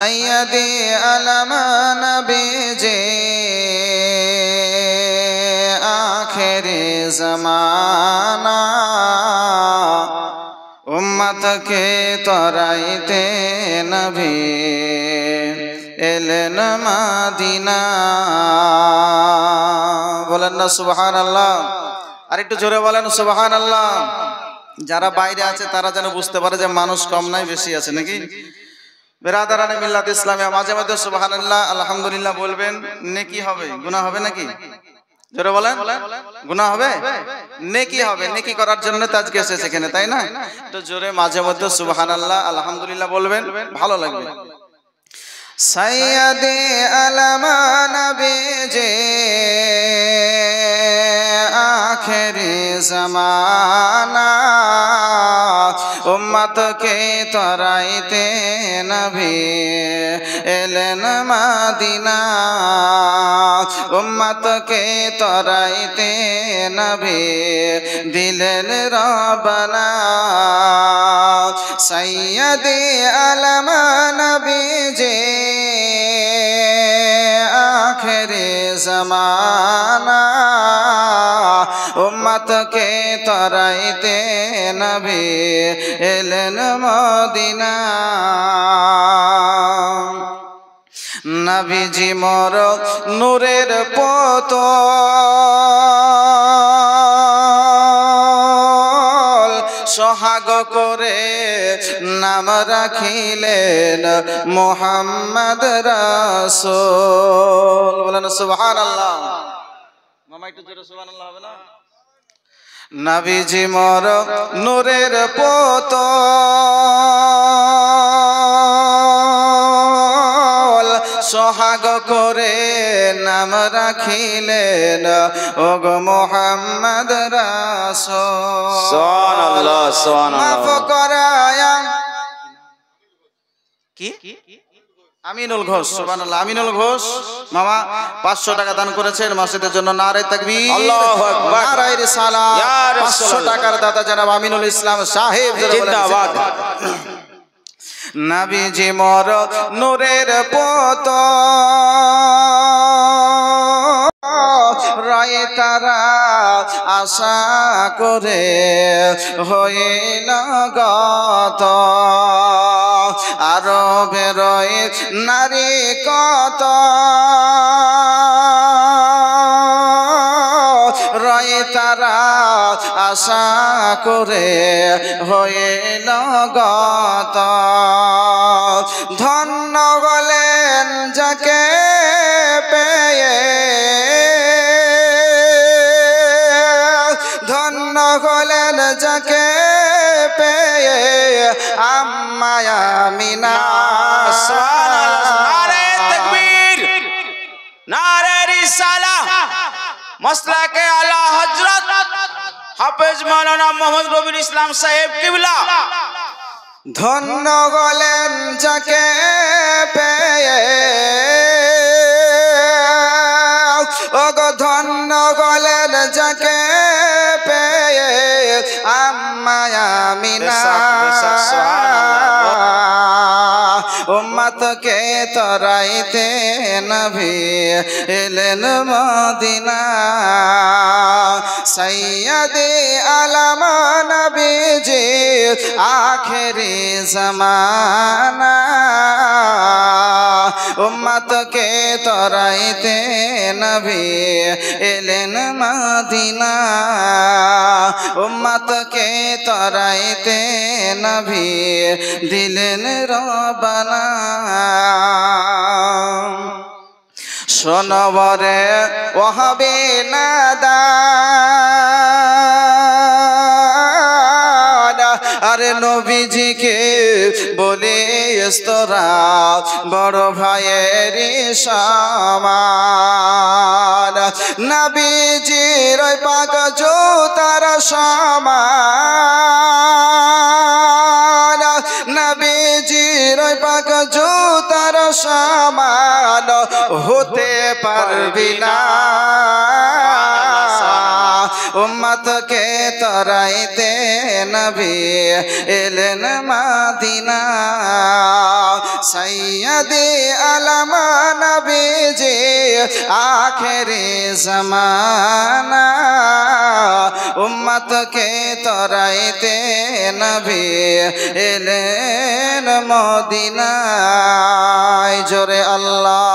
सैयदी अलम नबीजी आखिरी ज़माना उम्मत के तराइते नबी एलेन मदीना बोलेन ना सुबहानाल्लाह। আর একটু জোরে বলেন সুবহানাল্লাহ। যারা বাইরে আছে তারা যেন বুঝতে পারে যে মানুষ কম নাই বেশি আছে নাকি। বেরাদারানে মিল্লাত ইসলামিয়া মাঝে মাঝে সুবহানাল্লাহ আলহামদুলিল্লাহ বলবেন, নেকি হবে, গুনাহ হবে নাকি? জোরে বলেন, গুনাহ হবে, নেকি হবে। নেকি করার জন্য তো আজকে এসেছে এখানে, তাই না? তো জোরে মাঝে মধ্যে সুবহানাল্লাহ আলহামদুলিল্লাহ বলবেন, ভালো লাগবে। সাইয়্যিদি আলামা নবীজি आखिरी ज़माना उम्मत के तराइते नबी एलेन मदीना उम्मत के तराइते नबी दिलेन रब्बना सैय्यदी अलम नबीजी आखिरी ज़माना उम्मत के तराइते नबी एलेन मदीना नबीजी मोर नूरेर पुतल सोहाग करे नाम राखिलेन मुहम्मद रसूल। बोलेन सुबहानाल्लाह। मामा একটু জোরে সুবহানাল্লাহ হবে না? নবীজি মোর নূরের পুতল সোহাগ করে নাম রাখিলেন ওগো মুহাম্মদ রাসূল। সুবহানাল্লাহ সুবহানাল্লাহ। মাফ করায়া কি আমিনুল ঘোষ। সুবহানাল্লাহ। আমিনুল ঘোষ মামা 500 টাকা দান করেছেন মসজিদের জন্য। নারে তাকবীর, আল্লাহু আকবার, নারে রিসালাত। 500 টাকার দাতা জনাব আমিনুল ইসলাম সাহেব জিন্দাবাদ। নবীজি মোর নূরের পুতল রায়ে তারা আশা করে হইল গত আরো বেরোয় নারী কত রয়ে তারা আশা করে হইল গত ধন্য বলেন যাকে পেয়ে ধন্য হলেন যাকে পেয়ে আম্মা আমিনা। নারে তাকবীর, নারে রিসালাহ। মাসলাকে আলা হযরত হাফেজ মাওলানা মোহাম্মদ রবিউল ইসলাম সাহেব কিবলা। ধন্য হলেন যাকে পেয়ে ওগো ধন্য হলেন যাকে পেয়ে আম্মা আমিনা उम्मत के तराइते नबी एलेन मदीना सैयदी अलम नबीजी आखिरी ज़माना उम्मत के तराइते नबी एलेन मदीना उम्मत के तराइते नबी दिलेन रब्बना। शोनबरे वहाबी नादान अरे नबीजी के बोले इस्तरा बड़ भाइयेरी समान नबीजीर पाक जूतार समान नबीजीर पाक जूतार समान होते पारबी ना উম্মতকে তরাইতে নবী এলেন মদিনা সৈয়দে আলম নবীজি আখেরি জমানা উম্মতকে তরাইতে নবী এলেন মদিনায় জোরে আল্লাহ